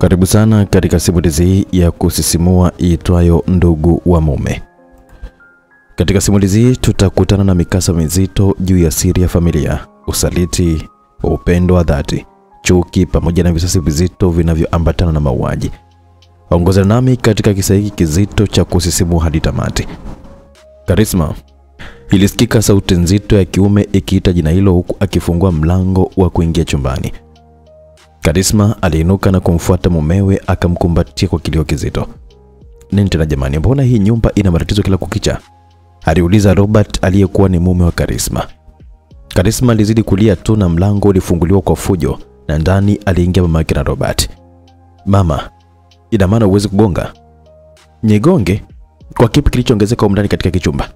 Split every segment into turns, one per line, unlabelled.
Karibu sana katika simulizi hii ya kusisimua iitwayo Ndugu wa Mume. Katika simulizi hii tutakutana na mikasa mizito juu ya siri ya familia, usaliti, upendo wa dhati, chuki pamoja na visasi vizito vinavyoambatana na mauaji. Ongozana nami katika kisa hiki kizito cha kusisimua hadi tamati. Karisma. Ilisikika sauti nzito ya kiume ikiita jina hilo huku akifungua mlango wa kuingia chumbani. Karisma aliinuka na kumfuata mumewe akamkumbatia kwa kilio kizito. Nini tena jamani, mbona hii nyumba ina matatizo kila kukicha? Aliuliza Robert aliyekuwa ni mume wa Karisma. Karisma alizidi kulia tu na mlango ulifunguliwa kwa fujo na ndani aliingia mama yake na Robert. Mama, ina maana uweze kugonga? Nigonge? Kwa kipi kilichoongezeka ndani katika kichumba?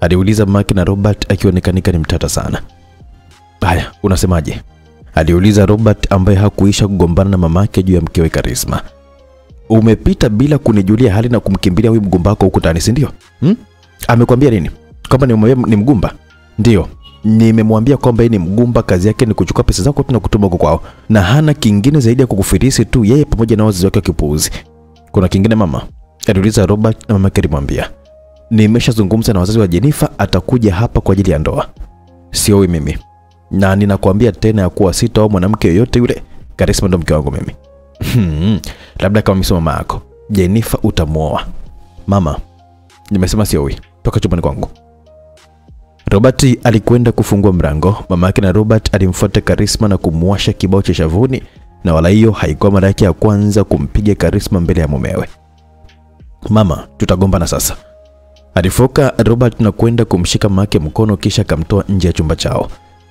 Aliuliza mama yake na Robert akionekanika ni mtata sana. Haya, unasemaje? Aliuliza Robert ambaye hakuisha kugombana na mamake juu ya mkewe Karisma. Umepita bila kunijulia hali na kumkimbilia huyu mgumbako huko ndani, si ndio? Amekwambia nini? Kwamba ni mgumba? Ndio. Nimemwambia kwamba yeye ni mgumba, kazi yake ni kuchukua pesa zako tu na kutuma huko kwao. Na hana kingine zaidi ya kukufirisi tu yeye pamoja na wazazi wake wa kipuuzi. Kuna kingine mama? Aliuliza Robert na mamake alimwambia. Nimeshazungumza na wazazi wa Jennifer, atakuja hapa kwa ajili ya ndoa. Sio wewe mimi. Na ninakuambia tena ya kuwa sitaoa mwanamke yoyote yule. Karisma ndo mke wangu mimi. Labda kama mimi mama yako Jennifer utamuoa. Mama, nimesema sio wewe. Toka chumbani kwangu. Robert alikwenda kufungua mlango. Mama yake na Robert alimfuata Karisma na kumwasha kibao cha shavuni, na wala hiyo haikuwa mara yake ya kwanza kumpiga Karisma mbele ya mumewe. Mama, tutagombana sasa. Alifoka Robert na kwenda kumshika mamake mkono kisha akamtoa nje ya chumba chao.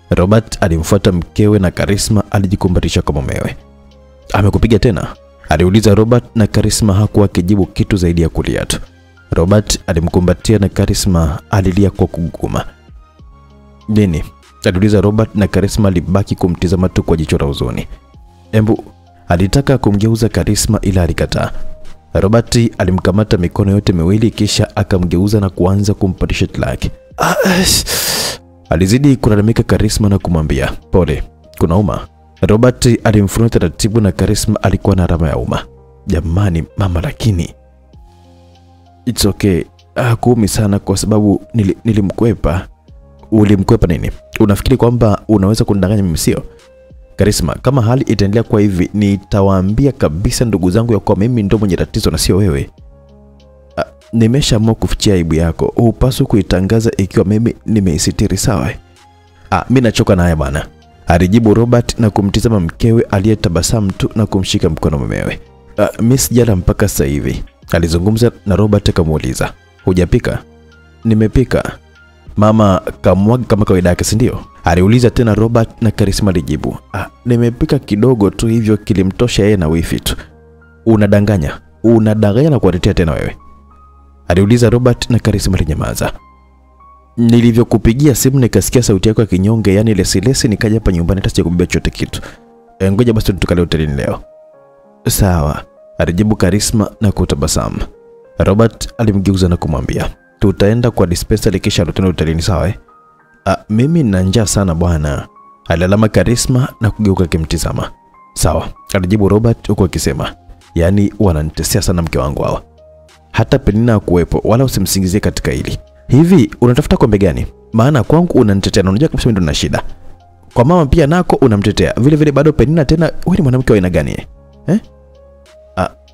Robert alimfuata mkewe na Karisma alijikumbatisha kwa mumewe. Amekupiga tena? Aliuliza Robert na Karisma hakuwa akijibu kitu zaidi ya kulia tu. Robert alimkumbatia na Karisma alilia kwa kuguma. Nini? Aliuliza Robert na Karisma alibaki kumtizama tu kwa jicho la huzuni. Embu alitaka kumgeuza Karisma ila alikataa. Robert alimkamata mikono yote miwili kisha akamgeuza na kuanza kumpatisha tlaki. Alizidi kulalamika Karisma na kumwambia, "Pole, kunauma." Robert alimfunua taratibu na Karisma alikuwa na alama ya uma. Jamani mama, lakini it's okay. Hakuumi sana kwa sababu nilimkwepa. Ulimkwepa nini? Unafikiri kwamba unaweza kunidanganya mimi sio? Karisma, kama hali itaendelea kwa hivi nitawaambia kabisa ndugu zangu ya kwa mimi ndo mwenye tatizo na sio wewe. Nimeshaamua kufichia aibu yako. Upaswi kuitangaza ikiwa mimi nimeisitiri, sawa? Mimi nachoka na haya bwana. Alijibu Robert na kumtizama mkewe aliyetabasamu tu na kumshika mkono mumewe. Mimi sijala mpaka sasa hivi. Alizungumza na Robert akamuuliza, "Hujapika?" "Nimepika." "Mama kamwaga kama kawaida yake, si ndio?" Aliuliza tena Robert na Karisma alijibu, "Nimepika kidogo tu, hivyo kilimtosha yeye na wifi tu." "Unadanganya. Unadanganya na kuatetea tena wewe." Aliuliza Robert na Karisma alinyamaza. "Nilivyokupigia simu nikasikia sauti yako ya kinyonge, yani lesilesi, nikaja hapa nyumbani hata sijakubeba chochote kitu. Ngoja basi tukale hotelini leo." "Sawa," alijibu Karisma na kutabasamu. Robert alimgeuza na kumwambia, "Tutaenda kwa dispensary kisha tutenda hotelini, sawa?" "Mimi nina njaa sana bwana," alalama Karisma na kugeuka kimtizama. "Sawa," alijibu Robert huko akisema, "Yani wananitesea sana mke wangu hawa. Hata Penina kuwepo wala usimsingizie katika hili. Hivi unatafuta kombe gani? Maana kwangu unanitetea na unajua kabisa mimi ndo na shida. Kwa mama pia nako unamtetea. Vile vile bado Penina tena, wewe ni mwanamke wa aina gani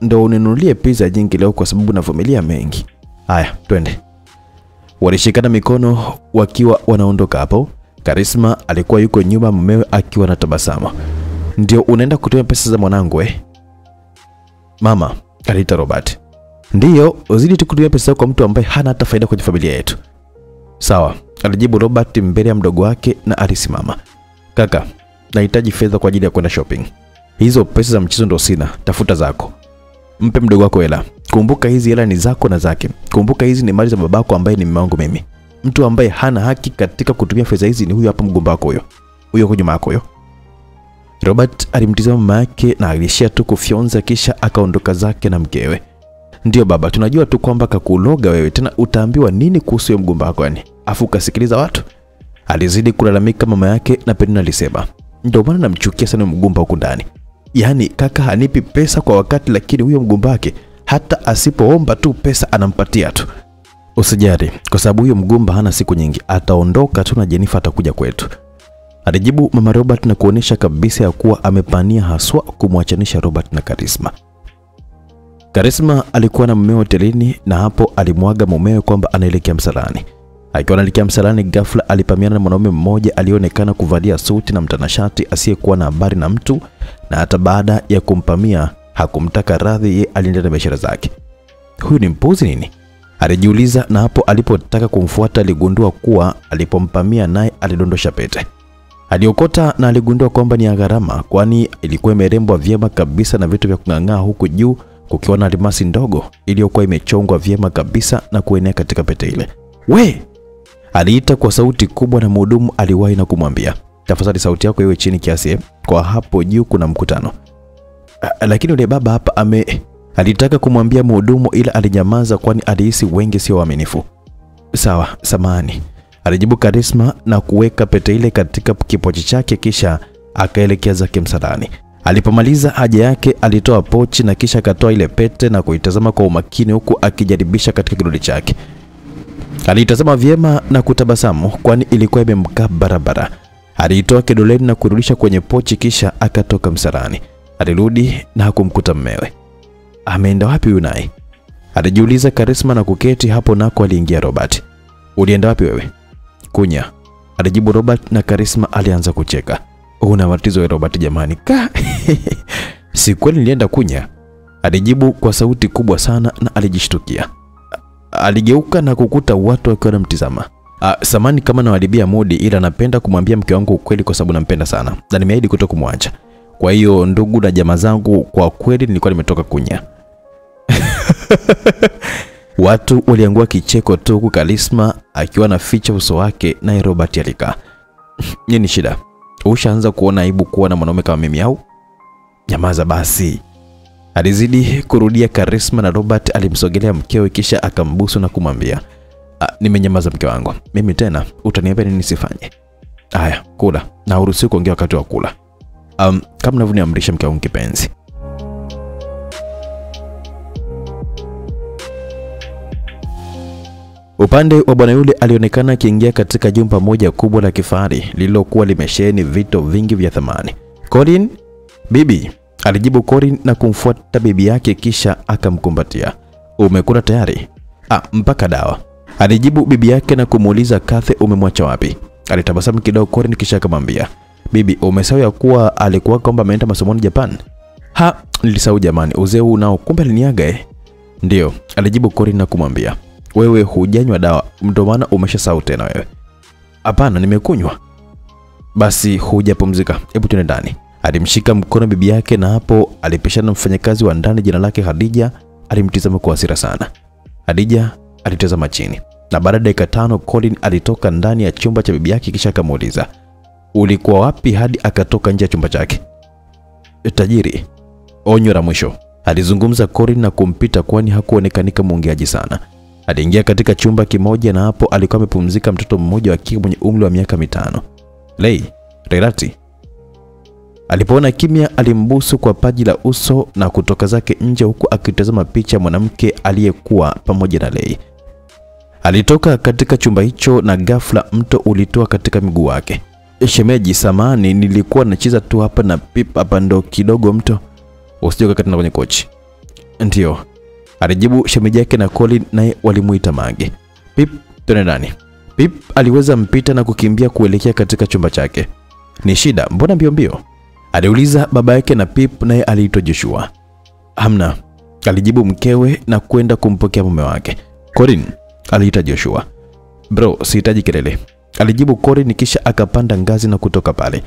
ndo uninunulie pizza jingi leo kwa sababu na familia mengi. Haya, twende." Walishikana mikono wakiwa wanaondoka hapo. Karisma alikuwa yuko nyuma, mumewe akiwa na tabasamu. "Ndio unaenda kutumia pesa za mwanangu Mama?" aliita Robert. "Ndio, uzidi tukutumia pesa kwa mtu ambaye hana hata faida kwenye familia yetu." "Sawa," alijibu Robert mbele ya mdogo wake na alisimama. "Kaka, nahitaji fedha kwa ajili ya kwenda shopping. Hizo pesa za mchezo ndo sina, tafuta zako. Mpe mdogo wako hela. Kumbuka hizi hela ni zako na zake. Kumbuka hizi ni mali za babako ambaye ni mume wangu mimi. Mtu ambaye hana haki katika kutumia fedha hizi ni huyo hapa mgomba wako huyo. Huyo kwa nyuma yako huyo." Robert alimtizama mama yake na alishia tu kufyonza kisha akaondoka zake na mkewe. "Ndio baba, tunajua tu kwamba kakuloga wewe, tena utaambiwa nini kuhusu huyo mgomba wako yani? Afu kasikiliza watu." Alizidi kulalamika mama yake na Penina alisema, "Ndio maana namchukia sana mgomba huko ndani. Yaani kaka hanipi pesa kwa wakati, lakini huyo mgumba wake hata asipoomba tu pesa anampatia tu. Usijali, kwa sababu huyo mgumba hana siku nyingi, ataondoka tu na Jennifer atakuja kwetu, alijibu mama Robert na kuonesha kabisa ya kuwa amepania haswa kumwachanisha Robert na Karisma. Karisma alikuwa na mumewe hotelini na hapo alimwaga mumewe kwamba anaelekea msalani. Akiwa anaelekea msalani, ghafla alipamiana na mwanaume mmoja alionekana kuvalia suti na mtanashati asiyekuwa na habari na mtu, na hata baada ya kumpamia hakumtaka radhi, yeye aliendelea na biashara zake. Huyu ni mpuzi nini? Alijiuliza, na hapo alipotaka kumfuata aligundua kuwa alipompamia naye alidondosha pete. Aliokota na aligundua kwamba ni ya gharama, kwani ilikuwa imerembwa vyema kabisa na vitu vya kung'ang'aa, huku juu kukiwa na almasi ndogo iliyokuwa imechongwa vyema kabisa na kuenea katika pete ile. "We!" aliita kwa sauti kubwa, na mhudumu aliwahi na kumwambia, "Tafadhali sauti yako iwe chini kiasi, kwa hapo juu kuna mkutano." Lakini yule baba hapa alitaka kumwambia mhudumu, ila alinyamaza kwani alihisi wengi sio waaminifu. "Sawa, samahani," alijibu Karisma na kuweka pete ile katika kipochi chake, kisha akaelekea zake msalani. Alipomaliza haja yake alitoa pochi na kisha akatoa ile pete na kuitazama kwa umakini, huku akijaribisha katika kidole chake. Alitazama vyema na kutabasamu kwani ilikuwa imemkaa barabara. Aliitoa kidoleni na kurudisha kwenye pochi, kisha akatoka msalani. Alirudi na hakumkuta mmewe. "Ameenda wapi huyu naye?" alijiuliza Karisma, na kuketi hapo nako aliingia Robert. "Ulienda wapi wewe?" "Kunya," alijibu Robert, na Karisma alianza kucheka. "Una matatizo Robert jamani." "Si kweli nilienda kunya," alijibu kwa sauti kubwa sana na alijishtukia. Aligeuka na kukuta watu wakiwa wanamtizama. "Samani kama nawadibia mudi, ila napenda kumwambia mke wangu ukweli kwa sababu nampenda sana na nimeahidi kutokumwacha. Kwa hiyo ndugu na jamaa zangu, kwa kweli nilikuwa nimetoka kunya." Watu waliangua kicheko tu, huku Karisma akiwa na ficha uso wake, naye Robert alikaa. "Nini shida? Ushaanza kuona aibu kuwa na mwanaume kama mimi au?" "Nyamaza basi," alizidi kurudia Karisma, na Robert alimsogelea mkewe kisha akambusu na kumwambia, "Nimenyamaza mke wangu. Mimi tena utaniambia nini sifanye?" "Haya, kula. Na uruhusiwi kuongea wakati wa kula." Kama unavyoniamrisha mke wangu kipenzi." Upande wa bwana yule alionekana akiingia katika jumba moja kubwa la kifahari lililokuwa limesheheni vito vingi vya thamani. "Corin, bibi," alijibu Corin na kumfuata bibi yake kisha akamkumbatia. "Umekula tayari?" Mpaka dawa," alijibu bibi yake na kumuuliza, "Kathe umemwacha wapi?" Alitabasamu kidogo Corin kisha akamwambia, "Bibi, umesahau ya kuwa alikuwa kwamba ameenda masomoni Japan?" Nilisahau jamani, uzee huu nao kumbe aliniaga." "Ndio," alijibu Corin na kumwambia, "Wewe hujanywa dawa ndio maana umeshasahau tena wewe." "Hapana, nimekunywa." "Basi hujapumzika, hebu twende ndani." Alimshika mkono bibi yake na hapo alipishana mfanyakazi wa ndani jina lake Hadija. Alimtizama kwa hasira sana. Hadija alitazama chini, na baada ya dakika 5 Colin alitoka ndani ya chumba cha bibi yake kisha akamuuliza, "Ulikuwa wapi hadi akatoka nje ya chumba chake?" "Tajiri, onyo la mwisho," alizungumza Colin na kumpita kwani hakuonekanika muongeaji sana. Aliingia katika chumba kimoja na hapo alikuwa amepumzika mtoto mmoja wa kike mwenye umri wa miaka 5. Relati. Alipoona kimya alimbusu kwa paji la uso na kutoka zake nje, huku akitazama picha ya mwanamke aliyekuwa pamoja na Lei. Alitoka katika chumba hicho na ghafla mto ulitoa katika miguu wake. "Shemeji, samani, nilikuwa nacheza tu hapa na Pip hapa ndo kidogo mto. Usijoka katina kwenye kochi." "Ndio," alijibu shemeji yake, na Colin naye walimuita Mage. "Pip, twende ndani." Pip aliweza mpita na kukimbia kuelekea katika chumba chake. "Ni shida, mbona mbio mbio?" aliuliza baba yake, na Pip naye aliitwa Joshua. "Hamna," alijibu mkewe na kwenda kumpokea mume wake. "Colin," aliita Joshua. "Bro, sihitaji kelele," alijibu Colin kisha akapanda ngazi na kutoka pale.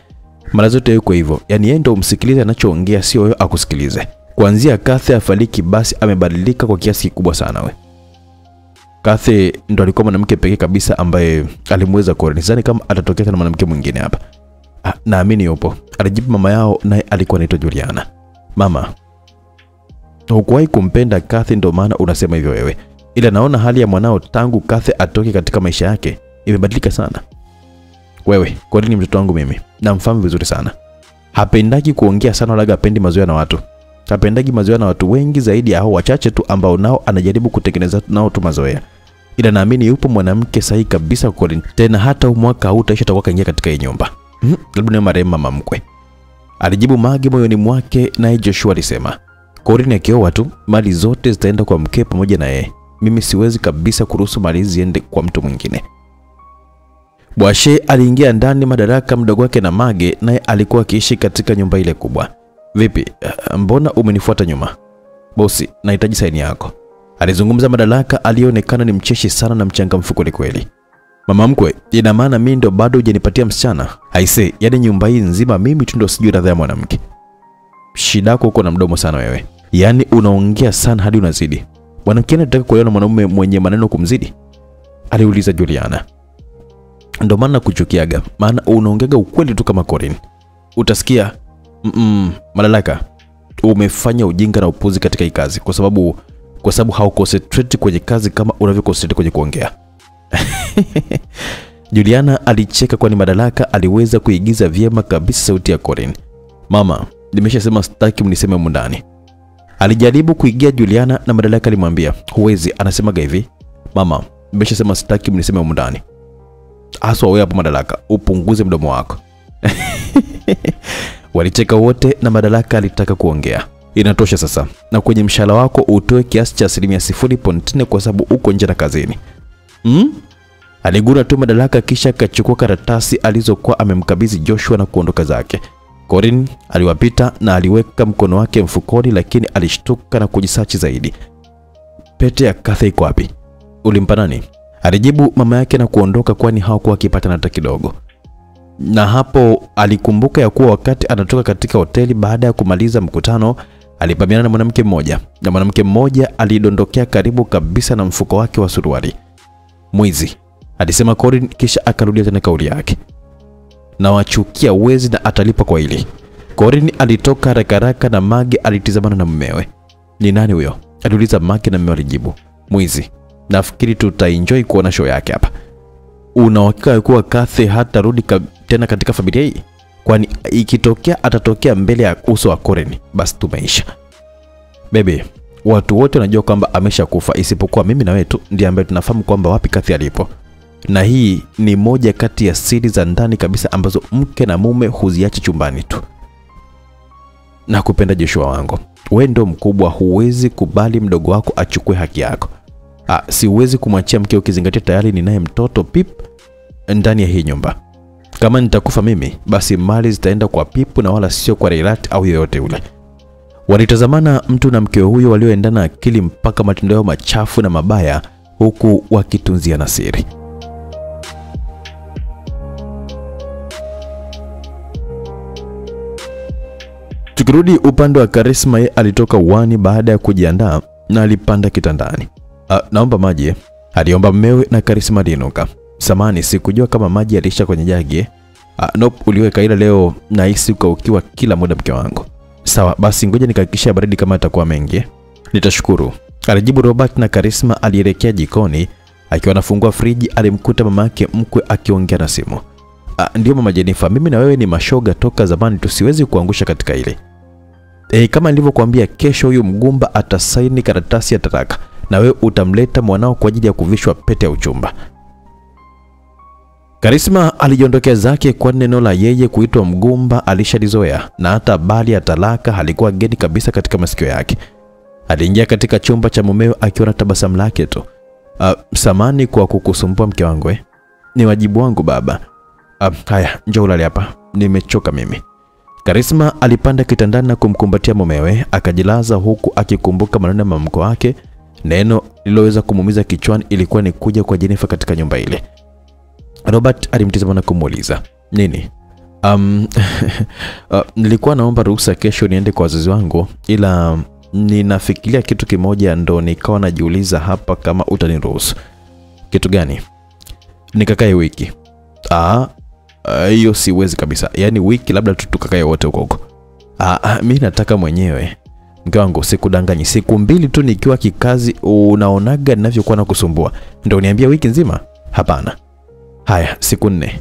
Mara zote yuko hivyo, yani yeye ndo umsikilize anachoongea, sio wewe akusikilize. Kuanzia Kathe afariki basi amebadilika kwa kiasi kikubwa sana we. Kathe ndo alikuwa mwanamke pekee kabisa ambaye alimweza Colin. Sidhani kama atatokea na mwanamke mwingine hapa. "Naamini yupo," alijibu mama yao, naye alikuwa anaitwa Juliana. "Mama, hukuwahi kumpenda Kathe ndo maana unasema hivyo wewe. Ila naona hali ya mwanao tangu Kathe atoke katika maisha yake imebadilika sana." "Wewe, Colin ni mtoto wangu mimi. Namfahamu vizuri sana." Hapendagi kuongea sana wala hapendi mazoea na watu. Hapendagi mazoea na watu wengi zaidi ya hao wachache tu ambao nao anajaribu kutengeneza nao tu mazoea. Ila naamini yupo mwanamke sahihi kabisa kwa Corin. Tena hata mwaka hautaisha atakuwa kaingia katika hii nyumba. Labda ni marehemu mama mkwe. Alijibu Mage moyoni mwake, naye Joshua alisema, Corin akioa tu, mali zote zitaenda kwa mke pamoja na yeye. Mimi siwezi kabisa kuruhusu mali ziende kwa mtu mwingine. Bwashe aliingia ndani Madaraka mdogo wake na Mage, naye alikuwa akiishi katika nyumba ile kubwa. Vipi, mbona umenifuata nyuma? Bosi, nahitaji saini yako. Alizungumza Madaraka alionekana ni mcheshi sana na mchangamfu kweli. Mama mkwe, ina maana mimi ndo bado hujanipatia msichana? Aise, yani nyumba hii nzima mimi tu ndo sijui radha ya mwanamke. Shida yako uko na mdomo sana wewe. Yani unaongea sana hadi unazidi. Mwanamke anataka kuolewa na mwanamume mwenye maneno kumzidi? Aliuliza Juliana. Ndo maana kuchukiaga, maana unaongea ukweli tu kama Corin. Utasikia Madaraka, umefanya ujinga na upuzi katika hii kazi kwa sababu hauconcentrate kwenye kazi kama unavyoconcentrate kwenye kuongea. Juliana alicheka kwani Madaraka aliweza kuigiza vyema kabisa sauti ya Corin. Mama, nimeshasema sitaki mniseme mundani. Alijaribu kuigia Juliana na Madaraka alimwambia, huwezi, anasemaga hivi. Mama, nimeshasema sitaki mniseme mundani. Aswa wewe hapo Madaraka, upunguze mdomo wako. Walicheka wote na Madaraka alitaka kuongea. Inatosha sasa. Na kwenye mshahara wako utoe kiasi cha 0.4 kwa sababu uko nje na kazini. Aligura tu Madaraka kisha akachukua karatasi alizokuwa amemkabidhi Joshua na kuondoka zake. Corin aliwapita na aliweka mkono wake mfukoni, lakini alishtuka na kujisachi zaidi. Pete ya Kathy iko wapi? Ulimpa nani? Alijibu mama yake na kuondoka kwani hawakuwa akipatana hata kidogo. Na hapo alikumbuka ya kuwa wakati anatoka katika hoteli baada ya kumaliza mkutano, alipamiana na mwanamke mmoja. Na mwanamke mmoja alidondokea karibu kabisa na mfuko wake wa suruali. Mwizi, alisema Corin kisha akarudia tena kauli yake. Na wachukia wezi na atalipa kwa hili. Corin alitoka haraka na Mage alitizamana na mumewe. Ni nani huyo? Aliuliza Mage na mumewe alijibu, mwizi. Nafikiri tutaenjoy kuona show yake hapa. Una uhakika kuwa Kathy hatarudi tena katika familia hii? Kwani ikitokea atatokea mbele ya uso wa Corin, basi tumeisha. Baby, watu wote wanajua kwamba ameshakufa isipokuwa mimi na wewe tu ndiye ambaye tunafahamu kwamba wapi Kathy alipo. Na hii ni moja kati ya siri za ndani kabisa ambazo mke na mume huziacha chumbani tu. Nakupenda Joshua wangu. Wewe ndo mkubwa, huwezi kubali mdogo wako achukue haki yako. Siwezi kumwachia mke ukizingatia tayari ninaye mtoto Pip ndani ya hii nyumba. Kama nitakufa mimi, basi mali zitaenda kwa Pip na wala sio kwa Rairat au yoyote ule. Walitazamana mtu na mke huyo walioendana akili mpaka matendo yao machafu na mabaya huku wakitunzia na siri. Tukirudi upande wa Karisma, yeye alitoka uani baada ya kujiandaa na alipanda kitandani. Naomba maji. Aliomba mmewe na Karisma aliinuka. Samani, sikujua kama maji yalisha kwenye jagi. Nope, uliweka ila leo nahisi ukaukiwa kila muda mke wangu. Sawa, basi ngoja nikahakikisha baridi kama atakuwa mengi. Nitashukuru. Alijibu Robert na Karisma alielekea jikoni. Akiwa anafungua friji alimkuta mama yake mkwe akiongea na simu. Ndio mama Jennifer, mimi na wewe ni mashoga toka zamani, tusiwezi kuangusha katika ile. Kama nilivyokuambia, kesho huyu mgumba atasaini karatasi ya talaka na wewe utamleta mwanao kwa ajili ya kuvishwa pete ya uchumba. Karisma alijiondokea zake kwa neno la yeye kuitwa mgumba alishalizoea na hata bali ya talaka halikuwa geni kabisa katika masikio yake. Aliingia katika chumba cha mumeo akiwa na tabasamu lake tu. Samani kwa kukusumbua mke wangu. Ni wajibu wangu baba. Haya, njoo ulale hapa. Nimechoka mimi. Karisma alipanda kitandani na kumkumbatia mumewe, akajilaza huku akikumbuka maneno ya mamko wake. Neno lililoweza kumuumiza kichwani ilikuwa ni kuja kwa Jennifer katika nyumba ile. Robert alimtazama na kumuuliza, "Nini?" Nilikuwa naomba ruhusa kesho niende kwa wazazi wangu, ila ninafikiria kitu kimoja ndo nikawa najiuliza hapa kama utaniruhusu. Kitu gani? Nikakae wiki. Hiyo siwezi kabisa. Yaani wiki labda tukakae wote huko. Mimi nataka mwenyewe. Mke wangu, sikudanganyi, siku 2 tu nikiwa kikazi unaonaga ninavyokuwa na kusumbua. Ndio uniambia wiki nzima? Hapana. Haya, siku 4.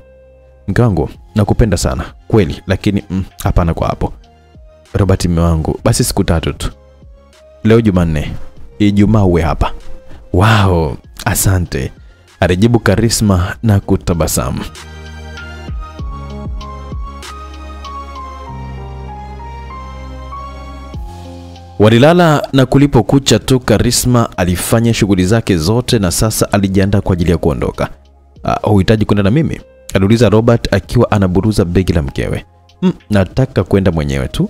Mke wangu, nakupenda sana kweli, lakini hapana kwa hapo. Robert mume wangu, basi siku 3 tu. Leo Jumanne, Ijumaa uwe hapa. Wow, asante, alijibu Karisma na kutabasamu. Walilala na kulipokucha tu Karisma alifanya shughuli zake zote na sasa alijiandaa kwa ajili ya kuondoka. Uhitaji kwenda na mimi? Aliuliza Robert akiwa anaburuza begi la mkewe. Nataka kwenda mwenyewe tu.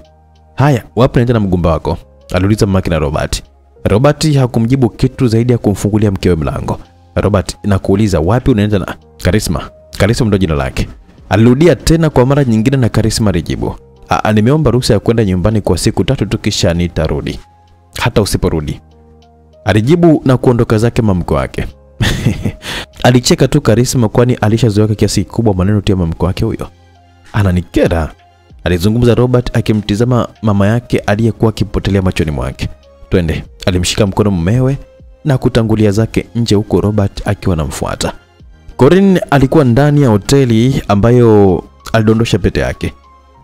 Haya, wapi naenda na mgumba wako? Aliuliza mamake na Robert. Robert hakumjibu kitu zaidi ya kumfungulia mkewe mlango. Robert, nakuuliza wapi unaenda na Karisma? Karisma ndio jina lake. Alirudia tena kwa mara nyingine na Karisma alijibu. Nimeomba ruhusa ya kwenda nyumbani kwa siku 3 tu kisha nitarudi. Hata usiporudi, alijibu na kuondoka zake mamko wake. Alicheka tu Karisma kwani alishazoea kiasi kikubwa maneno ya mamko wake huyo. Ananikera, alizungumza Robert akimtizama mama yake aliyekuwa akipotelea machoni mwake. Twende, alimshika mkono mumewe na kutangulia zake nje huko Robert akiwa anamfuata. Corinne alikuwa ndani ya hoteli ambayo alidondosha pete yake.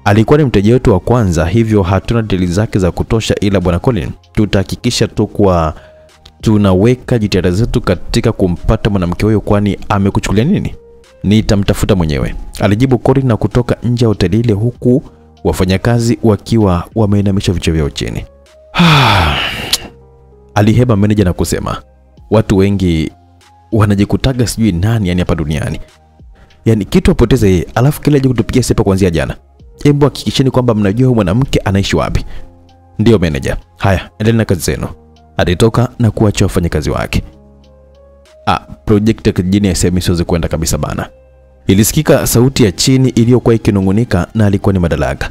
Alikuwa ni mteja wetu wa kwanza, hivyo hatuna details zake za kutosha, ila bwana Colin, tutahakikisha tu kwa tunaweka jitihada zetu katika kumpata mwanamke huyo, kwani amekuchukulia nini? Nitamtafuta mwenyewe, alijibu Corin na kutoka nje ya hoteli ile huku wafanyakazi wakiwa wameinamisha vichwa vyao chini. Aliheba meneja na kusema, watu wengi wanajikutaga sijui nani hapa duniani. Yani kitu apoteze yeye, alafu kila aje kutupigia sepa kuanzia jana. Hebu hakikisheni kwamba mnajua mwanamke anaishi wapi. Ndio meneja. Haya, endelea na kazi zenu. Alitoka na kuacha wafanyakazi wake. Project ya kijini ya semi siwezi kwenda kabisa bana. Ilisikika sauti ya chini iliyokuwa ikinungunika na alikuwa ni Madalaka.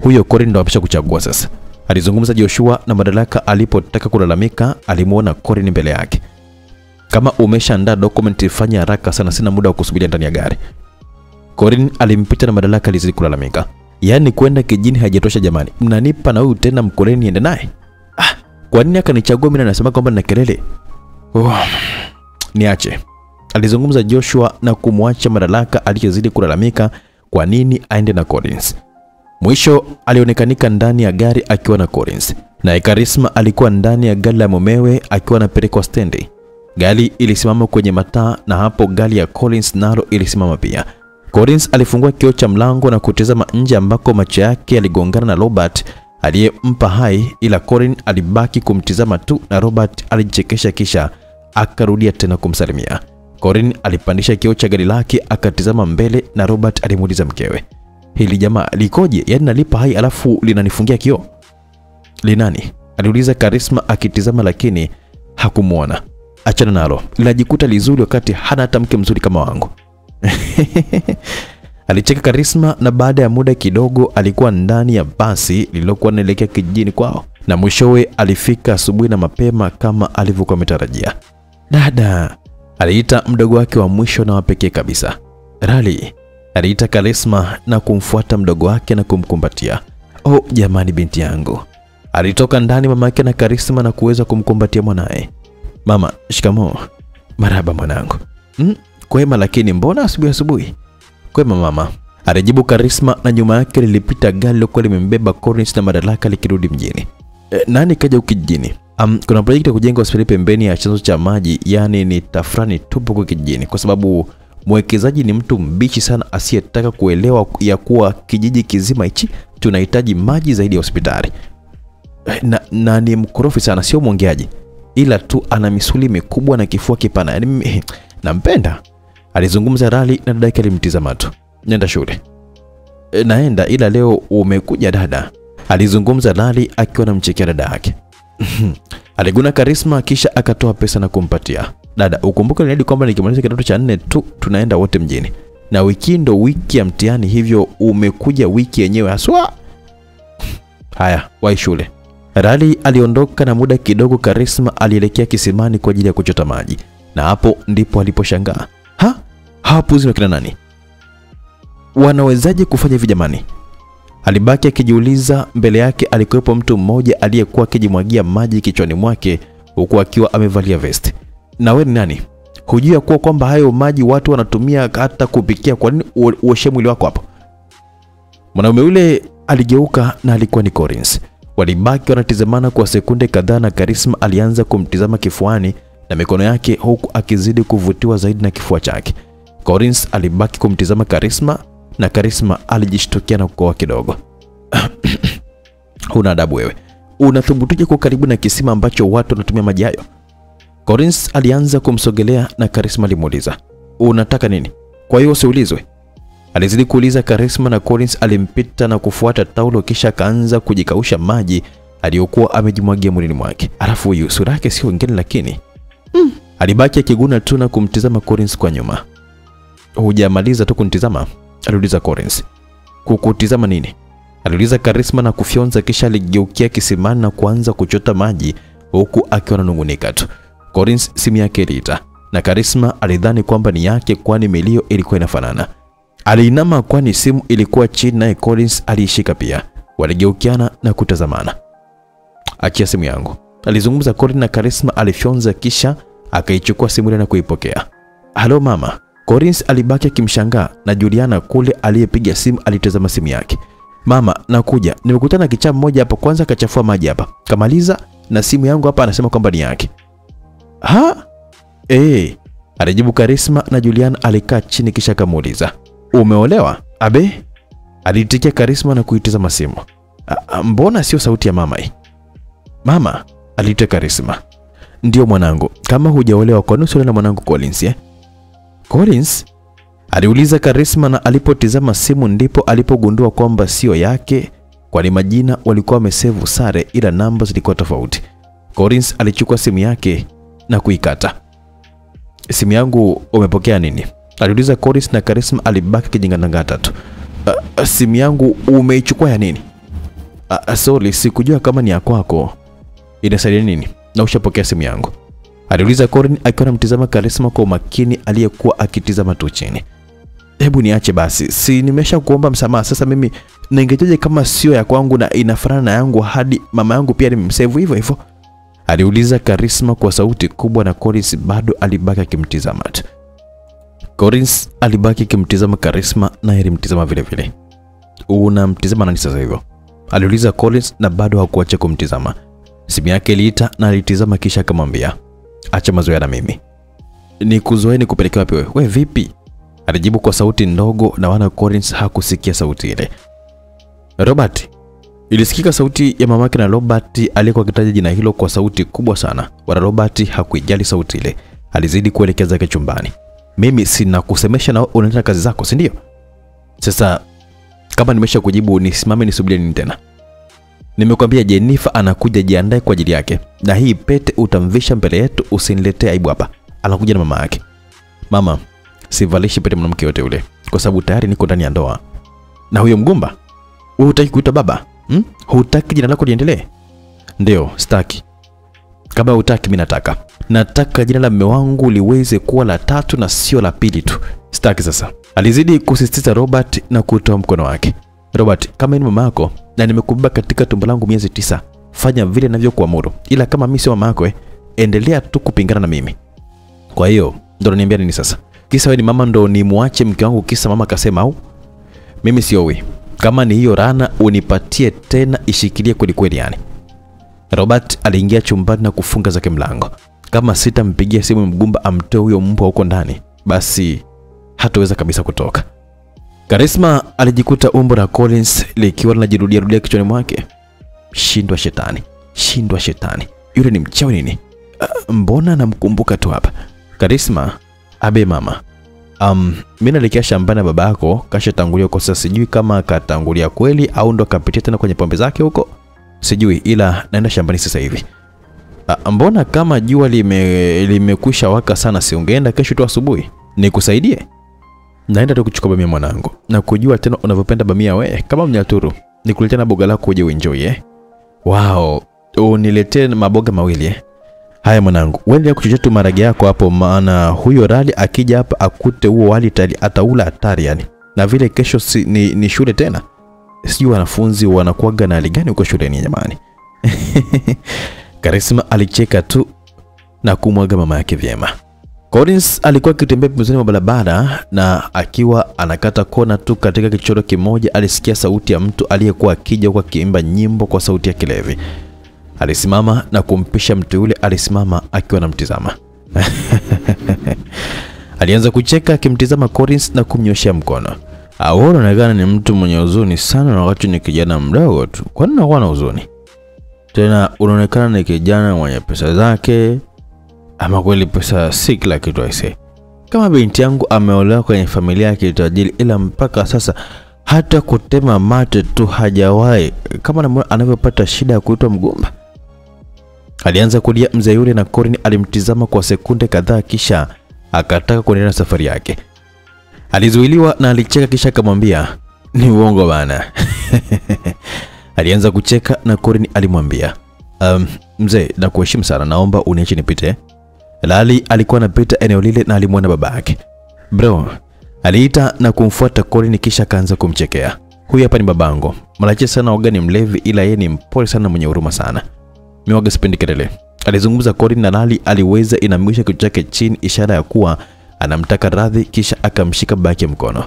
Huyo Corin ndo amesha kuchagua sasa, alizungumza Joshua, na Madalaka alipotaka kulalamika alimuona Corin mbele yake. Kama umeshaandaa document fanya haraka sana, sina muda wa kusubiria ndani ya gari. Corin alimpita na Madalaka alizidi kulalamika. Yaani kwenda kijini hajatosha jamani. Mnanipa na huyu tena mkoleni niende naye? Kwa nini akanichagua mimi na nasema kwamba nina kelele? Niache, alizungumza Joshua na kumwacha Madalaka aliyezidi kulalamika kwa nini aende na Collins. Mwisho alionekanika ndani ya gari akiwa na Collins, na Karisma alikuwa ndani ya gari la mumewe akiwa anapelekwa stendi. Gari ilisimama kwenye mataa na hapo gari ya Collins nalo ilisimama pia. Collins alifungua kioo cha mlango na kutazama nje ambako macho yake yaligongana na Robert aliyempa hai, ila Corin alibaki kumtizama tu na Robert alichekesha kisha akarudia tena kumsalimia. Corin alipandisha kioo cha gari lake akatizama mbele na Robert alimuuliza mkewe, hili jamaa likoje? Yaani nalipa hai alafu linanifungia kioo? Linani? Aliuliza Karisma akitizama lakini hakumuona. Achana nalo, linajikuta lizuri wakati hana hata mke mzuri kama wangu. Alicheka Karisma, na baada ya muda kidogo alikuwa ndani ya basi lililokuwa linaelekea kijijini kwao, na mwishowe alifika asubuhi na mapema kama alivyokuwa ametarajia. Dada, aliita mdogo wake wa mwisho na wapekee kabisa. Rali, aliita Karisma na kumfuata mdogo wake na kumkumbatia. Oh jamani binti yangu. Alitoka ndani mama yake na Karisma na kuweza kumkumbatia mwanae. Mama, shikamoo. Marhaba mwanangu. Kwema, lakini mbona asubuhi? Kwema mama, alijibu Karisma, na nyuma yake lilipita gari lilokuwa limembeba Collins na Madalaka likirudi mjini. Nani kaja ukijijini? Kuna project ya kujenga hospitali pembeni ya chanzo cha maji, yani ni tafrani tupo kwa kijijini, kwa sababu mwekezaji ni mtu mbichi sana asiyetaka kuelewa ya kuwa kijiji kizima hichi tunahitaji maji zaidi ya hospitali. Na ni mkorofi sana, sio mwongeaji, ila tu ana misuli mikubwa na kifua kipana. Yaani nampenda, alizungumza Rali, na dada yake alimtizama tu. Nenda shule. Naenda, ila leo umekuja dada, alizungumza Rali akiwa anamchekea dada yake. Aliguna Karisma kisha akatoa pesa na kumpatia. Dada, ukumbuke niahidi kwamba nikimaliza kidato cha 4 tu tunaenda wote mjini, na wiki ndo wiki ya mtihani, hivyo umekuja wiki yenyewe haswa. Haya, wahi shule. Rali aliondoka, na muda kidogo Karisma alielekea kisimani kwa ajili ya kuchota maji, na hapo ndipo aliposhangaa. Hawapuzi kina nani? Wanawezaje kufanya hivi jamani? Alibaki akijiuliza. Mbele yake alikuwepo mtu mmoja aliyekuwa akijimwagia maji kichwani mwake huku akiwa amevalia vest. Na wewe ni nani? Hujui ya kuwa kwamba hayo maji watu wanatumia hata kupikia? Kwa nini uoshe mwili wako hapo? Mwanaume yule aligeuka na alikuwa ni Collins. Walibaki wanatizamana kwa sekunde kadhaa na Karisma alianza kumtizama kifuani na mikono yake huku akizidi kuvutiwa zaidi na kifua chake. Collins alibaki kumtizama Karisma na Karisma alijishtukia na kukoa kidogo. Huna adabu wewe. Unathubutuje kwa karibu na kisima ambacho watu wanatumia maji hayo? Collins alianza kumsogelea na Karisma alimuuliza, unataka nini? Kwa hiyo usiulizwe. Alizidi kuuliza Karisma na Collins alimpita na kufuata taulo kisha kaanza kujikausha maji aliyokuwa amejimwagia mwilini mwake. Alafu huyu sura yake sio ngeni lakini alibaki akiguna tu na kumtizama Collins kwa nyuma. Hujamaliza tu kunitizama? Aliuliza Collins. Kukutizama nini? Aliuliza Karisma na kufyonza kisha aligeukia kisimani na kuanza kuchota maji huku akiwa ananungunika tu. Collins simu yake iliita na Karisma alidhani kwamba ni yake kwani milio ilikuwa inafanana. Aliinama kwani simu ilikuwa chini naye Collins aliishika pia. Waligeukiana na kutazamana. Achia simu yangu, alizungumza Collins na Karisma alifyonza kisha akaichukua simu ile na kuipokea. Halo mama. Collins alibaki akimshangaa na Juliana kule aliyepiga simu alitazama simu yake. Mama, nakuja. Nimekutana na kichaa mmoja hapa, kwanza kachafua maji hapa. Kamaliza na simu yangu hapa anasema kwamba ni yake. Ha? Alijibu Karisma na Juliana alikaa chini kisha akamuuliza, umeolewa? Abe? Alitikia Karisma na kuitazama simu. Mbona sio sauti ya mama hii? Mama, aliita Karisma. Ndio mwanangu, kama hujaolewa kwa nini na mwanangu Collins Collins? Aliuliza Karisma na alipotizama simu ndipo alipogundua kwamba sio yake kwani majina walikuwa wamesevu sare ila namba zilikuwa tofauti. Collins alichukua simu yake na kuikata. Simu yangu umepokea nini? Aliuliza Collins na Karisma alibaki kijingandangata tu. Simu yangu umeichukua ya nini? Sorry, sikujua kama ni ya kwako. Inasaidia nini? Na ushapokea simu yangu? Aliuliza Collins akiwa anamtizama Karisma kwa umakini aliyekuwa akitizama tu chini. Hebu niache basi. Si nimesha kuomba msamaha, sasa mimi ningejeje kama sio ya kwangu na inafanana na yangu hadi mama yangu pia nimemsave hivyo hivyo? Aliuliza Karisma kwa sauti kubwa na Collins bado alibaki akimtizama tu. Collins alibaki akimtizama Karisma na alimtizama vile vile. Unamtizama nani sasa hivyo? Aliuliza Collins na bado hakuacha kumtizama. Simu yake iliita na alitizama kisha akamwambia, acha mazoea na mimi. Nikuzoea nikupeleke wapi wewe? Wewe vipi? Alijibu kwa sauti ndogo na wana Collins hakusikia sauti ile. Robert. Ilisikika sauti ya mamake na Robert aliyekuwa akitaja jina hilo kwa sauti kubwa sana. Wala Robert hakuijali sauti ile. Alizidi kuelekeza chumbani. Mimi sina kusemesha na unaenda kazi zako, si ndio? Sasa kama nimesha kujibu nisimame nisubiri nini tena? Nimekwambia Jennifer anakuja, jiandae kwa ajili yake. Na hii pete utamvisha mbele yetu, usiniletee aibu hapa. Anakuja na mama yake. Mama, sivalishi pete mwanamke yote ule kwa sababu tayari niko ndani ya ndoa. Na huyo mgumba, wewe hutaki kuita baba? Hutaki jina lako liendelee? Ndio, sitaki. Kama hutaki mimi nataka. Nataka jina la mume wangu liweze kuwa la tatu na sio la pili tu. Sitaki sasa. Alizidi kusisitiza Robert na kutoa mkono wake. Robert, kama ni mama yako na nimekubeba katika tumbo langu miezi 9, fanya vile ninavyokuamuru. Ila kama mimi sio mama yako, endelea tu kupingana na mimi. Kwa hiyo, ndio unaniambia nini sasa? Kisa wewe ni mama ndo ni muache mke wangu kisa mama kasema au? Mimi siowi. Kama ni hiyo rana unipatie tena ishikilie kweli kweli yani. Robert aliingia chumbani na kufunga zake mlango. Kama sitampigia simu mgumba amtoe huyo mbwa huko ndani, basi hataweza kabisa kutoka. Karisma alijikuta umbo la Collins likiwa linajirudia rudia kichwani mwake. Shindwa shetani, shindwa shetani. Yule ni mchawi nini? Mbona namkumbuka tu hapa. Karisma, abe mama. Mimi nalikia shambani baba yako kashatangulia kwa sasa, sijui kama katangulia kweli au ndo kapitia tena kwenye pombe zake huko. Sijui, ila naenda shambani sasa hivi. Mbona kama jua limekwisha waka sana, si ungeenda kesho tu asubuhi? Nikusaidie? Naenda tu kuchukua bamia mwanangu. Na kujua tena unavyopenda bamia wewe kama mnyaturu. Nikuletea na boga lako uje uenjoy Wow, uniletee maboga mawili Haya mwanangu, wewe kuchuja tu marage yako hapo, maana huyo rali akija hapa akute huo wali ataula hatari yani. Na vile kesho ni shule tena. Sijui wanafunzi wanakuaga na hali gani huko shuleni jamani. Karisma alicheka tu na kumwaga mama yake vyema. Collins alikuwa akitembea pembezoni mwa barabara na akiwa anakata kona tu katika kichoro kimoja alisikia sauti ya mtu aliyekuwa akija kwa kiimba nyimbo kwa sauti ya kilevi. Alisimama na kumpisha mtu yule alisimama akiwa anamtizama. Alianza kucheka akimtizama Collins na kumnyoshia mkono. Anaonekana ni mtu mwenye huzuni sana na wakati ni kijana mdogo tu. Kwa nini anakuwa na huzuni? Tena unaonekana ni kijana mwenye pesa zake. Ama kweli pesa si kila kitu aise. Kama binti yangu ameolewa kwenye familia ya kitajiri ila mpaka sasa hata kutema mate tu hajawahi. Kama anavyopata shida ya kuitwa mgumba. Alianza kulia mzee yule na Collins alimtizama kwa sekunde kadhaa kisha akataka kuendelea na safari yake. Alizuiliwa na alicheka kisha akamwambia, "Ni uongo bana." Alianza kucheka na Collins alimwambia, "Mzee, nakuheshimu sana, naomba uniache nipite." Lali alikuwa anapita eneo lile na alimwona babake. "Bro," aliita na kumfuata Collins kisha akaanza kumchekea. "Huyu hapa ni babangu. Mlache sana waga ni mlevi ila yeye ni mpole sana mwenye huruma sana. Mimi waga sipendi kelele." Alizungumza Collins na Lali aliweza inamisha kichwa chake chini ishara ya kuwa anamtaka radhi kisha akamshika babake mkono.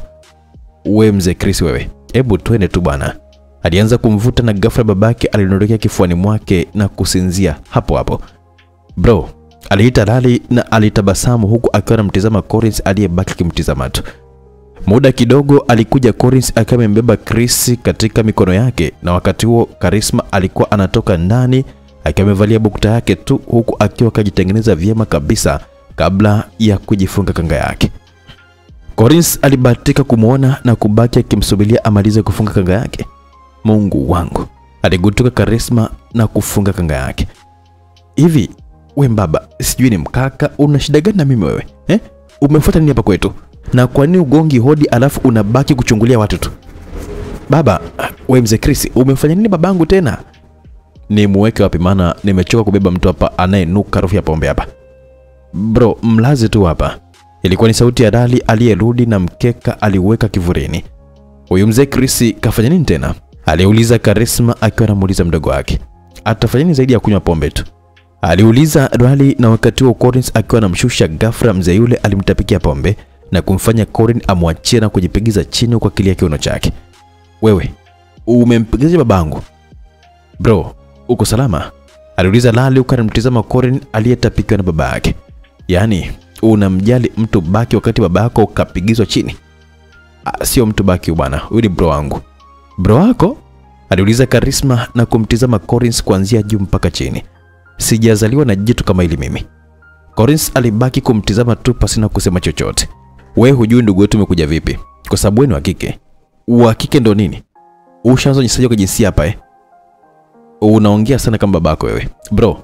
"We mzee Chris wewe, hebu twende tu bwana." Alianza kumvuta na ghafla babake aliniondokea kifuani mwake na kusinzia hapo hapo. "Bro," aliita Lali na alitabasamu huku akiwa anamtizama Collins aliyebaki kimtizama tu. Muda kidogo alikuja Collins akiwa amembeba Chris katika mikono yake na wakati huo Karisma alikuwa anatoka ndani akiwa amevalia bukta yake tu huku akiwa kajitengeneza vyema kabisa kabla ya kujifunga kanga yake. Collins alibahatika kumuona na kubaki akimsubiria amalize kufunga kanga yake. Mungu wangu, aligutuka Karisma na kufunga kanga yake. "Hivi we mbaba, sijui ni mkaka, una shida gani na mimi wewe? Umefuata nini hapa kwetu? Na kwa nini ugongi hodi alafu unabaki kuchungulia watu tu?" "Baba, we mzee Chris, umefanya nini babangu tena?" "Ni muweke wapi maana nimechoka kubeba mtu hapa anayenuka harufu ya pombe hapa." "Bro, mlaze tu hapa." Ilikuwa ni sauti ya Lali aliyerudi na mkeka aliweka kivurini. "Huyu mzee Chris kafanya nini tena?" aliuliza Karisma akiwa anamuuliza mdogo wake. "Atafanya nini zaidi ya kunywa pombe tu?" aliuliza Lali na wakati huo Collins akiwa anamshusha ghafla mzee yule alimtapikia pombe na kumfanya Collins amwachie na kujipigiza chini kwa kilia kiuno chake. "Wewe, umempigiza babangu?" "Bro, uko salama?" aliuliza Lali huku anamtizama Collins aliyetapikiwa na baba yake. "Yaani, unamjali mtu baki wakati babako kapigizwa chini?" "Sio mtu baki bwana, huyu ni bro wangu." "Bro wako?" aliuliza Karisma na kumtizama Collins kuanzia juu mpaka chini. "Sijazaliwa na jitu kama hili mimi." Collins alibaki kumtizama tu pasina kusema chochote. "Wewe hujui ndugu wetu umekuja vipi? Kwa sababu wewe ni wa kike." "Wa kike ndo nini? Ushaanza jisaje kwa jinsia hapa Unaongea sana kama babako wewe." "Bro,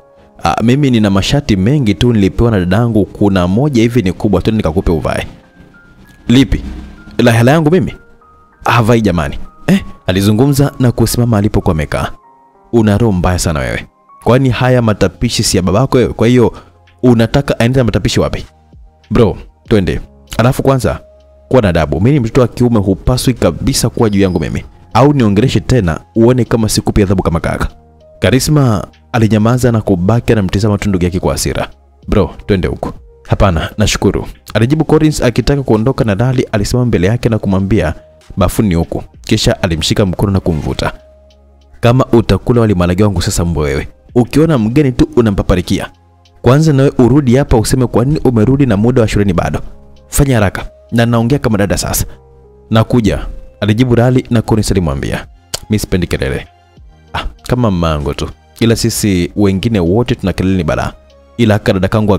mimi nina mashati mengi tu nilipewa na dadangu, kuna moja hivi ni kubwa tu nikakupe uvae." "Lipi? La hela yangu mimi?" "Havai jamani." Alizungumza na kusimama alipokuwa amekaa. "Una roho mbaya sana wewe. Kwani haya matapishi si ya babako wewe? Kwa hiyo unataka aende na matapishi wapi?" "Bro, twende. Alafu kwanza kuwa na adabu. Mimi ni mtoto wa kiume, hupaswi kabisa kuwa juu yangu mimi. Au niongeleshe tena uone kama sikupi adhabu kama kaka." Karisma alinyamaza na kubaki anamtizama tu ndugu yake kwa hasira. "Bro, twende huko." "Hapana, nashukuru," alijibu Collins akitaka kuondoka na Lali alisimama mbele yake na kumwambia, "Bafuni huko." Kisha alimshika mkono na kumvuta. "Kama utakula wali malagi wangu sasa mbwa wewe. Ukiona mgeni tu unampaparikia. Kwanza nawe urudi hapa useme kwa nini umerudi na muda wa shuleni bado. Fanya haraka. Na naongea kama dada sasa." "Nakuja," alijibu Lali na Collins alimwambia, "Mimi sipendi kelele." "Kama mango tu. Ila sisi wengine wote tuna kelele ni balaa. Ila dada kangu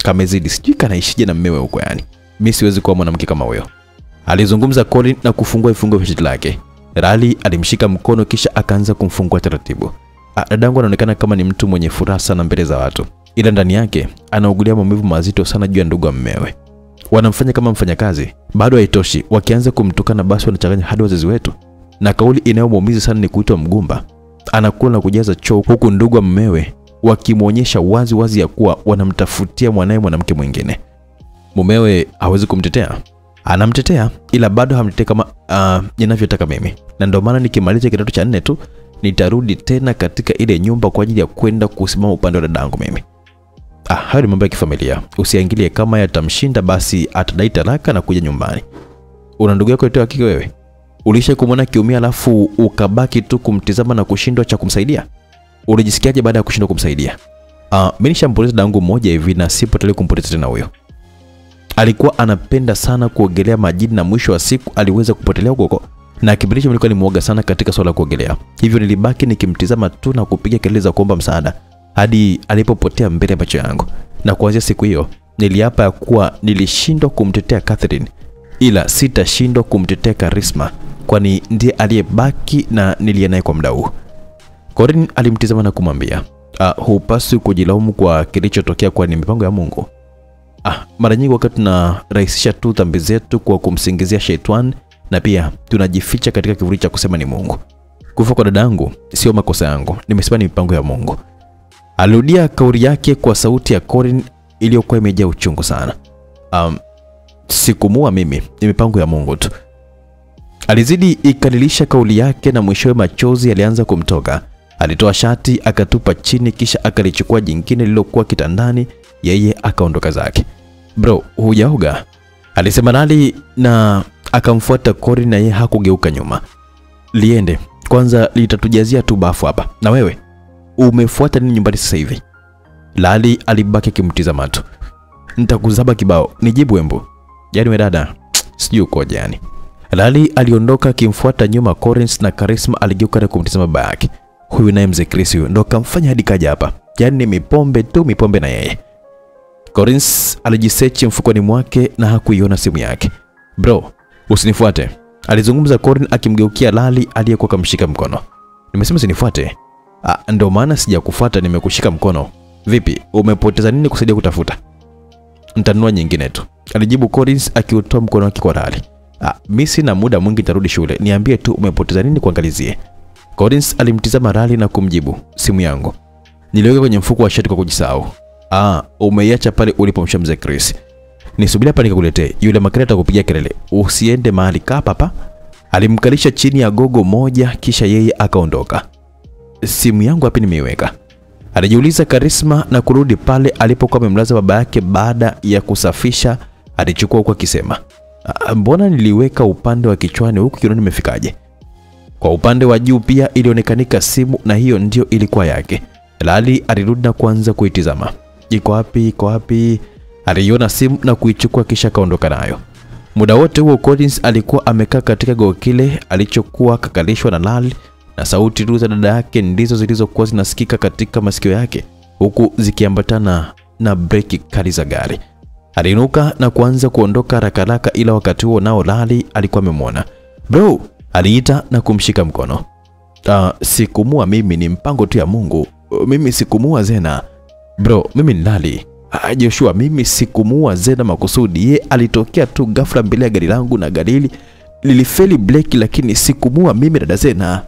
kamezidi, sijui kanaishije na mmewe huko yani. Mimi siwezi kuwa mwanamke kama huyo." Alizungumza Collins na kufungua vifungo vya shati lake. Lali alimshika mkono kisha akaanza kumfungua taratibu. Dadangu anaonekana kama ni mtu mwenye furaha sana mbele za watu, ila ndani yake anaugulia maumivu mazito sana juu ya ndugu wa mmewe. Wanamfanya kama mfanyakazi. Bado haitoshi, wakianza kumtukana basi wanachanganya hadi wazazi wetu. Na kauli inayomuumiza sana ni kuitwa mgumba. Anakula na kujaza choo huku ndugu wa mmewe wakimuonyesha wazi wazi ya kuwa wanamtafutia mwanae mwanamke mwingine. Mumewe hawezi kumtetea. Anamtetea ila bado hamtetei kama ninavyotaka mimi. Na ndio maana nikimaliza kidato cha 4 tu nitarudi tena katika ile nyumba kwa ajili ya kwenda kusimama upande wa dadangu mimi. Hayo ni mambo ya kifamilia. Usiangilie, kama yatamshinda basi atadai talaka na kuja nyumbani. Una ndugu yako yote hakika wewe? Ulisha kumwona kiumia alafu ukabaki tu kumtizama na kushindwa cha kumsaidia? Unajisikiaje baada ya kushindwa kumsaidia? Mimi nishampoteza dangu mmoja hivi na sipo tayari kumpoteza tena huyo. Alikuwa anapenda sana kuogelea majini na mwisho wa siku aliweza kupotelea huko. Na kipindi hicho nilikuwa ni muoga sana katika swala la kuogelea. Hivyo nilibaki nikimtizama tu na kupiga kelele za kuomba msaada hadi alipopotea mbele ya macho yangu. Na kuanzia siku hiyo niliapa ya kuwa nilishindwa kumtetea Catherine, ila sitashindwa kumtetea Karisma, kwani ndiye aliyebaki na niliye naye kwa muda huu. Corinne alimtizama na kumwambia, hupaswi kujilaumu kwa kilichotokea, kwa ni mipango ya Mungu. Mara nyingi wakati tunarahisisha tu dhambi zetu kwa kumsingizia Shetani, na pia tunajificha katika kivuli cha kusema ni Mungu. Kufa kwa dadangu sio makosa yangu, nimesema ni mipango ya Mungu. Alirudia kauli yake kwa sauti ya Corinne iliyokuwa imejaa uchungu sana. Sikumua mimi, ni mipango ya Mungu tu. Alizidi ikalilisha kauli yake na mwishowe machozi yalianza kumtoka. Alitoa shati akatupa chini kisha akalichukua jingine lililokuwa kitandani, yeye akaondoka zake. Bro, hujaoga? Alisema Lali na akamfuata Corinne na yeye hakugeuka nyuma. Liende, kwanza litatujazia tu bafu hapa. Na wewe, umefuata nini nyumbani sasa hivi? Lali alibaki kimtizama tu. Nitakuzaba kibao, nijibu embu. Yaani wewe dada, sijui ukoje yani. Lali aliondoka kimfuata nyuma Corinne na Karisma aligeuka na kumtizama baba yake. Huyu naye mzee Chris huyo ndo kamfanya hadi kaja hapa. Yaani mipombe tu, mipombe na yeye. Corinne alijisechi mfukoni mwake na hakuiona simu yake. Bro, usinifuate, alizungumza Corinne akimgeukia Lali aliyekuwa kamshika mkono. Nimesema usinifuate. Ndio maana sijakufuata, nimekushika mkono. Vipi, umepoteza nini kusaidia kutafuta? Nitanunua nyingine tu, alijibu Corinne akiutoa mkono wake kwa Lali. Mimi sina muda mwingi, tarudi shule. Niambie tu umepoteza nini kuangalizie. Corinne alimtizama Lali na kumjibu, simu yangu niliweka kwenye mfuko wa shati kwa kujisahau. Umeiacha pale ulipomsha mzee Chris. Nisubiri hapa nikakuletee. Yule makere atakupigia kelele. Usiende mahali, kaa hapa. Alimkalisha chini ya gogo moja kisha yeye akaondoka. Simu yangu wapi nimeiweka? Alijiuliza Karisma na kurudi pale alipokuwa amemlaza baba yake baada ya kusafisha. Alichukua huko akisema, mbona niliweka upande wa kichwani, huku kiunoni nimefikaje? Kwa upande wa juu pia ilionekanika simu na hiyo ndio ilikuwa yake. Lali alirudi na kuanza kuitizama. Iko wapi? Aliona simu na kuichukua kisha kaondoka nayo. Muda wote huo Corinne alikuwa amekaa katika gogo kile alichokuwa kakalishwa na Lali, na sauti tu za dada yake ndizo zilizokuwa zinasikika katika masikio yake huku zikiambatana na breki kali za gari. Aliinuka na kuanza kuondoka haraka, ila wakati huo nao Lali alikuwa amemwona. Bro, aliita na kumshika mkono. Sikumua mimi, ni mpango tu ya Mungu. Mimi sikumua Zena. Bro, mimi ni Lali. Joshua, mimi sikumua Zena makusudi. Yeye alitokea tu ghafla mbele ya gari langu na gari lilifeli breki, lakini sikumua mimi dada Zena.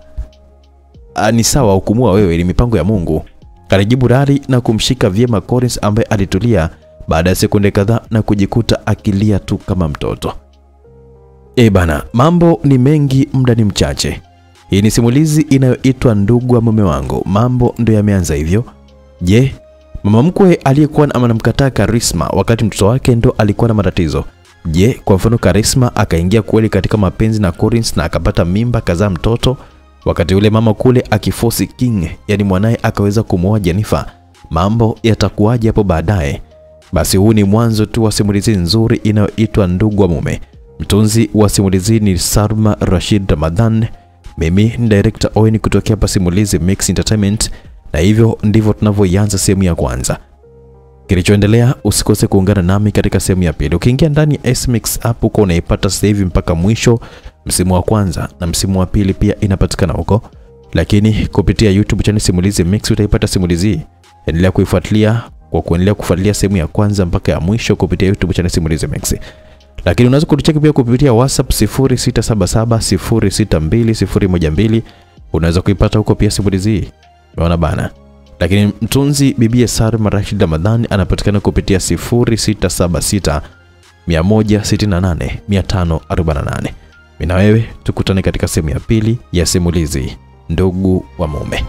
Ni sawa, hukumua wewe, ni mipango ya Mungu, alijibu Lali na kumshika vyema Corinne ambaye alitulia baada ya sekunde kadhaa na kujikuta akilia tu kama mtoto. Bana, mambo ni mengi, muda ni mchache. Hii ni simulizi inayoitwa Ndugu wa Mume Wangu. Mambo ndio yameanza hivyo. Je, mama mkwe aliyekuwa anamkataa Karisma wakati mtoto wake ndo alikuwa na matatizo. Je, kwa mfano Karisma akaingia kweli katika mapenzi na Corinne na akapata mimba kazaa mtoto, wakati yule mama kule akiforce King, yani mwanae, akaweza kumuoa Jennifer. Mambo yatakuwaje hapo baadaye? Basi huu ni mwanzo tu wa simulizi nzuri inayoitwa Ndugu wa Mume. Mtunzi wa simulizi ni Salma Rashid Ramadhan. Mimi ni director Owen kutokea hapa Simulizi Mix Entertainment, na hivyo ndivyo tunavyoanza sehemu ya kwanza. Kilichoendelea usikose kuungana nami katika sehemu ya pili. Ukiingia ndani ya SMix app uko unaipata sasa hivi mpaka mwisho msimu wa kwanza, na msimu wa pili pia inapatikana huko. Lakini kupitia YouTube channel Simulizi Mix utaipata simulizi. Endelea kuifuatilia kwa kuendelea kufuatilia sehemu ya kwanza mpaka ya mwisho kupitia YouTube channel Simulizi Mix. Lakini unaweza kutucheki pia kupitia WhatsApp 0677062012. Unaweza kuipata huko pia simulizi. Unaona bana. Lakini mtunzi Bibi Salma Rashid Ramadhan anapatikana kupitia 0676168548. Mimi na wewe tukutane katika sehemu ya pili ya simulizi Ndugu wa Mume.